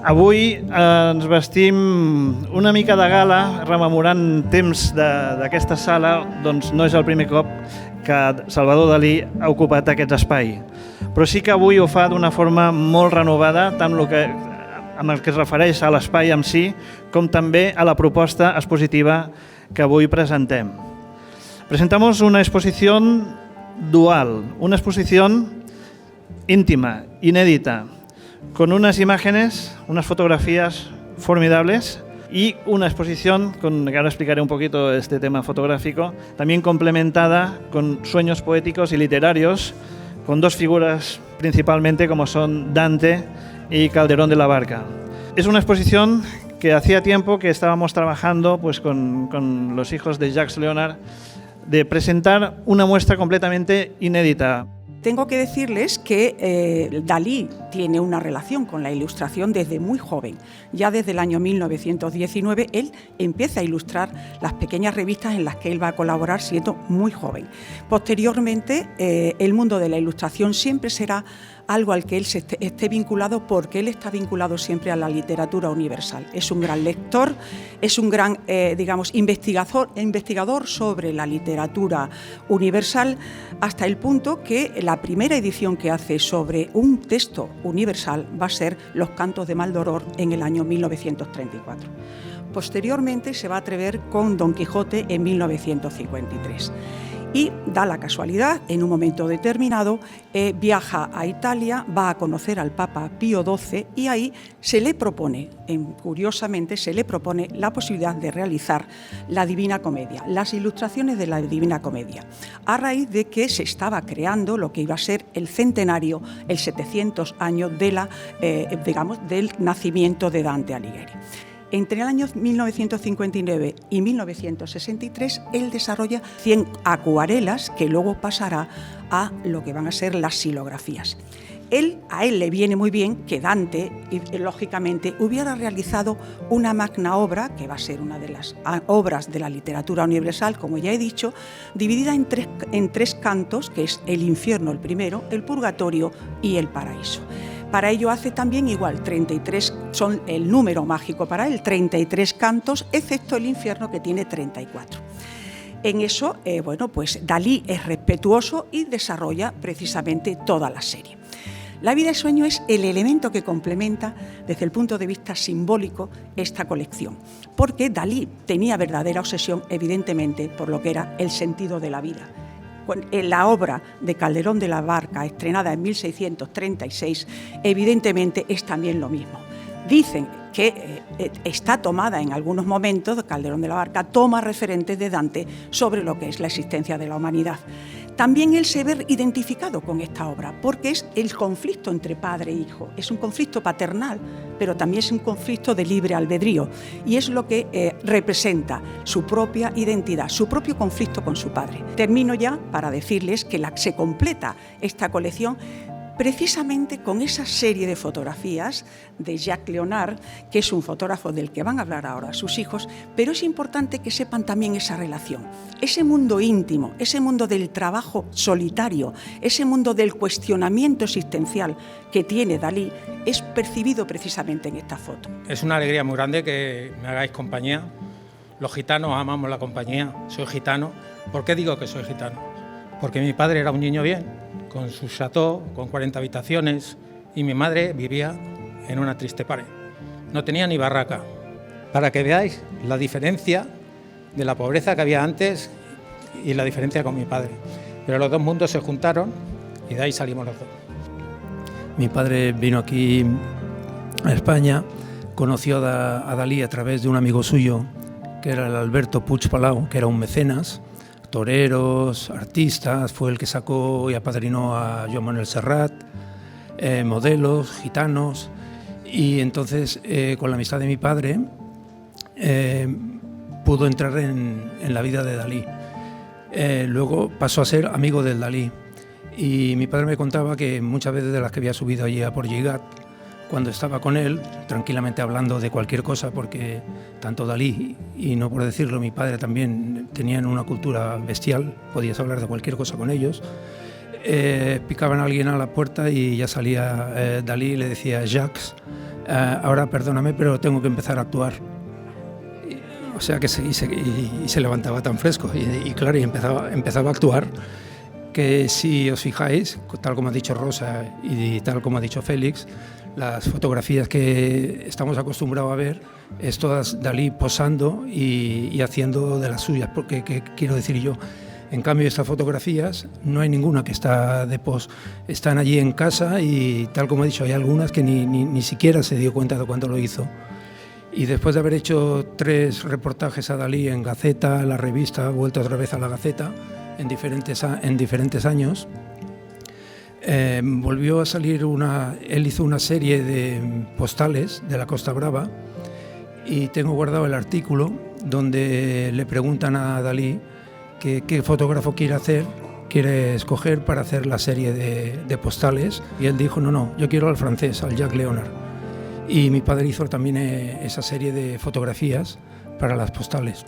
Avui ens vestim una mica de gala, rememorant temps d'aquesta sala, doncs no és el primer cop que Salvador Dalí ha ocupat aquest espai. Però sí que avui ho fa d'una forma molt renovada, tant amb el que es refereix a l'espai en si, com també a la proposta expositiva que avui presentem. Presentamos una exposición dual, una exposición íntima, inédita, con unas imágenes, unas fotografías formidables y una exposición, que ahora explicaré un poquito este tema fotográfico, también complementada con sueños poéticos y literarios, con dos figuras principalmente como son Dante y Calderón de la Barca. Es una exposición que hacía tiempo que estábamos trabajando pues, con los hijos de Jacques Léonard de presentar una muestra completamente inédita. Tengo que decirles que Dalí tiene una relación con la ilustración desde muy joven. Ya desde el año 1919 él empieza a ilustrar las pequeñas revistas en las que él va a colaborar siendo muy joven. Posteriormente, el mundo de la ilustración siempre será algo al que él esté vinculado, porque él está vinculado siempre a la literatura universal. Es un gran lector, es un gran, investigador sobre la literatura universal, hasta el punto que la primera edición que hace sobre un texto universal va a ser Los Cantos de Maldoror en el año 1934. Posteriormente se va a atrever con Don Quijote en 1953. Y da la casualidad, en un momento determinado, viaja a Italia, va a conocer al Papa Pío XII y ahí se le propone, curiosamente, se le propone la posibilidad de realizar la Divina Comedia, las ilustraciones de la Divina Comedia, a raíz de que se estaba creando lo que iba a ser el centenario, el 700 años de del nacimiento de Dante Alighieri. Entre el año 1959 y 1963, él desarrolla 100 acuarelas que luego pasará a lo que van a ser las xilografías. A él le viene muy bien que Dante, lógicamente, hubiera realizado una magna obra, que va a ser una de las obras de la literatura universal, como ya he dicho, dividida en tres cantos, que es el infierno el primero, el purgatorio y el paraíso. Para ello hace también igual, 33 son el número mágico para él, 33 cantos, excepto el infierno que tiene 34. En eso, pues Dalí es respetuoso y desarrolla precisamente toda la serie. La vida y sueño es el elemento que complementa, desde el punto de vista simbólico, esta colección, porque Dalí tenía verdadera obsesión, evidentemente, por lo que era el sentido de la vida. En la obra de Calderón de la Barca, estrenada en 1636, evidentemente es también lo mismo. Dicen que está tomada en algunos momentos, Calderón de la Barca toma referentes de Dante sobre lo que es la existencia de la humanidad. También él se ve identificado con esta obra, porque es el conflicto entre padre e hijo, es un conflicto paternal, pero también es un conflicto de libre albedrío, y es lo que representa su propia identidad, su propio conflicto con su padre. Termino ya para decirles que se completa esta colección precisamente con esa serie de fotografías de Jacques Léonard, que es un fotógrafo del que van a hablar ahora sus hijos, pero es importante que sepan también esa relación, ese mundo íntimo, ese mundo del trabajo solitario, ese mundo del cuestionamiento existencial que tiene Dalí, es percibido precisamente en esta foto. Es una alegría muy grande que me hagáis compañía. Los gitanos amamos la compañía, soy gitano. ¿Por qué digo que soy gitano? Porque mi padre era un niño bien, con su chateau, con 40 habitaciones, y mi madre vivía en una triste pared. No tenía ni barraca. Para que veáis la diferencia de la pobreza que había antes y la diferencia con mi padre. Pero los dos mundos se juntaron y de ahí salimos los dos. Mi padre vino aquí a España, conoció a Dalí a través de un amigo suyo, que era el Alberto Puig Palau, que era un mecenas, toreros, artistas, fue el que sacó y apadrinó a Joan Manuel Serrat, modelos, gitanos, y entonces con la amistad de mi padre pudo entrar en la vida de Dalí. Luego pasó a ser amigo del Dalí, y mi padre me contaba que muchas veces de las que había subido allí a Portllígat, cuando estaba con él, tranquilamente hablando de cualquier cosa, porque tanto Dalí y no por decirlo, mi padre también tenían una cultura bestial, podías hablar de cualquier cosa con ellos. Picaban a alguien a la puerta y ya salía Dalí y le decía: Jacques, ahora perdóname, pero tengo que empezar a actuar. O sea que se levantaba tan fresco y claro, y empezaba a actuar, que si os fijáis, tal como ha dicho Rosa y tal como ha dicho Félix, las fotografías que estamos acostumbrados a ver es todas Dalí posando y haciendo de las suyas, porque ¿qué quiero decir yo? En cambio, estas fotografías no hay ninguna que está de pos, están allí en casa y tal como he dicho, hay algunas que ni siquiera se dio cuenta de cuándo lo hizo. Y después de haber hecho 3 reportajes a Dalí en Gaceta, la revista, vuelto otra vez a la Gaceta, en diferentes años, volvió a salir él hizo una serie de postales de la Costa Brava y tengo guardado el artículo donde le preguntan a Dalí qué fotógrafo quiere escoger para hacer la serie de postales, y él dijo: no, yo quiero al francés, al Jacques Léonard. Y mi padre hizo también esa serie de fotografías para las postales.